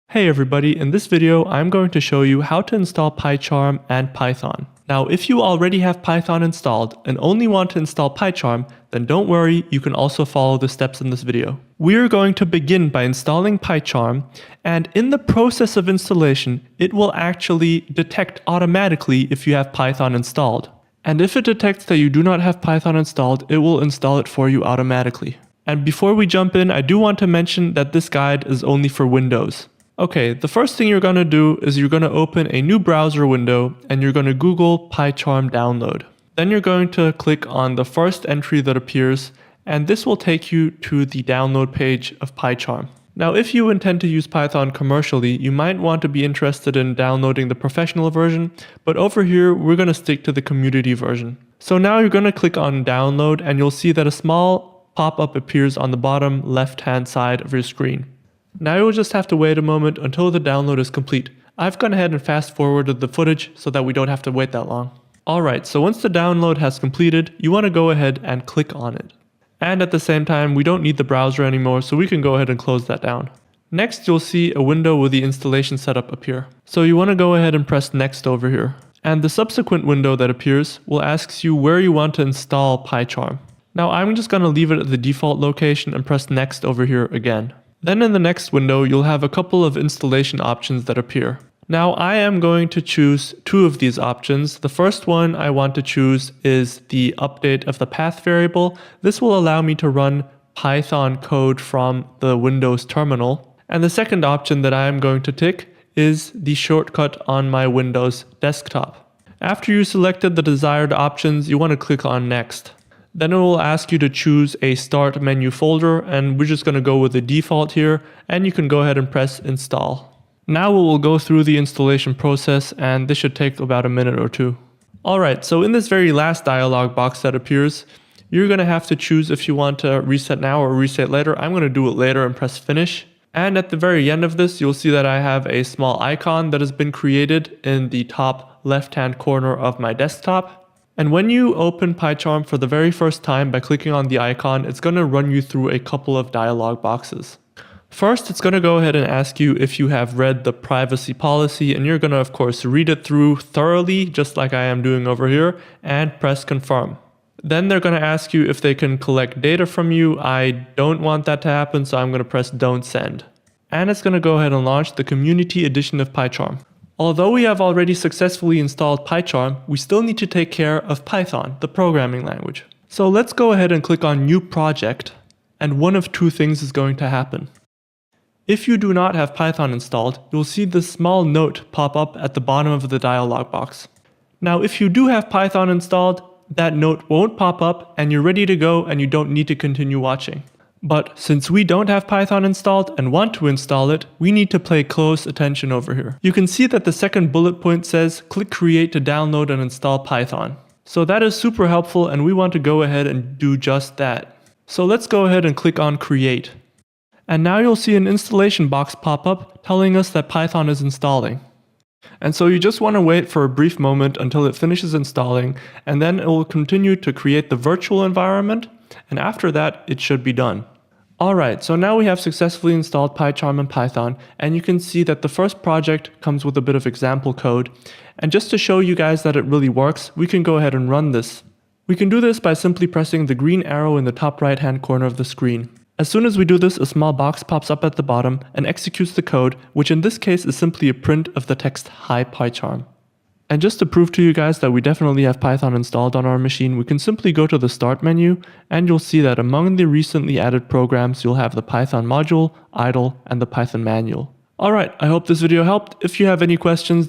Hey everybody, in this video I'm going to show you how to install PyCharm and Python. Now if you already have Python installed and only want to install PyCharm, then don't worry, you can also follow the steps in this video. We're going to begin by installing PyCharm, and in the process of installation it will actually detect automatically if you have Python installed. And if it detects that you do not have Python installed, it will install it for you automatically. And before we jump in, I do want to mention that this guide is only for Windows. Okay, the first thing you're going to do is you're going to open a new browser window and you're going to Google PyCharm download. Then you're going to click on the first entry that appears, and this will take you to the download page of PyCharm. Now, if you intend to use Python commercially, you might want to be interested in downloading the professional version, but over here, we're going to stick to the community version. So now you're going to click on download and you'll see that a small pop-up appears on the bottom left-hand side of your screen. Now you'll just have to wait a moment until the download is complete. I've gone ahead and fast forwarded the footage so that we don't have to wait that long. Alright, so once the download has completed, you want to go ahead and click on it. And at the same time, we don't need the browser anymore, so we can go ahead and close that down. Next, you'll see a window with the installation setup appear. So you want to go ahead and press next over here. And the subsequent window that appears will ask you where you want to install PyCharm. Now I'm just going to leave it at the default location and press next over here again. Then in the next window, you'll have a couple of installation options that appear. Now I am going to choose two of these options. The first one I want to choose is the update of the path variable. This will allow me to run Python code from the Windows terminal. And the second option that I am going to tick is the shortcut on my Windows desktop. After you selected the desired options, you want to click on next. Then it will ask you to choose a start menu folder, and we're just going to go with the default here, and you can go ahead and press install. Now we will go through the installation process, and this should take about a minute or two. Alright, so in this very last dialog box that appears, you're going to have to choose if you want to reset now or reset later. I'm going to do it later and press finish. And at the very end of this, you'll see that I have a small icon that has been created in the top left-hand corner of my desktop. And when you open PyCharm for the very first time by clicking on the icon, it's going to run you through a couple of dialog boxes. First, it's going to go ahead and ask you if you have read the privacy policy, and you're going to, of course, read it through thoroughly, just like I am doing over here, and press confirm. Then they're going to ask you if they can collect data from you. I don't want that to happen, so I'm going to press don't send. And it's going to go ahead and launch the community edition of PyCharm. Although we have already successfully installed PyCharm, we still need to take care of Python, the programming language. So let's go ahead and click on New Project, and one of two things is going to happen. If you do not have Python installed, you'll see this small note pop up at the bottom of the dialog box. Now, if you do have Python installed, that note won't pop up and you're ready to go and you don't need to continue watching. But since we don't have Python installed and want to install it, we need to pay close attention over here. You can see that the second bullet point says click create to download and install Python. So that is super helpful and we want to go ahead and do just that. So let's go ahead and click on create. And now you'll see an installation box pop up telling us that Python is installing. And so you just want to wait for a brief moment until it finishes installing, and then it will continue to create the virtual environment, and after that it should be done. Alright, so now we have successfully installed PyCharm and Python, and you can see that the first project comes with a bit of example code. And just to show you guys that it really works, we can go ahead and run this. We can do this by simply pressing the green arrow in the top right hand corner of the screen. As soon as we do this, a small box pops up at the bottom and executes the code, which in this case is simply a print of the text Hi PyCharm. And just to prove to you guys that we definitely have Python installed on our machine, we can simply go to the Start menu, and you'll see that among the recently added programs, you'll have the Python module, idle, and the Python manual. Alright, I hope this video helped. If you have any questions,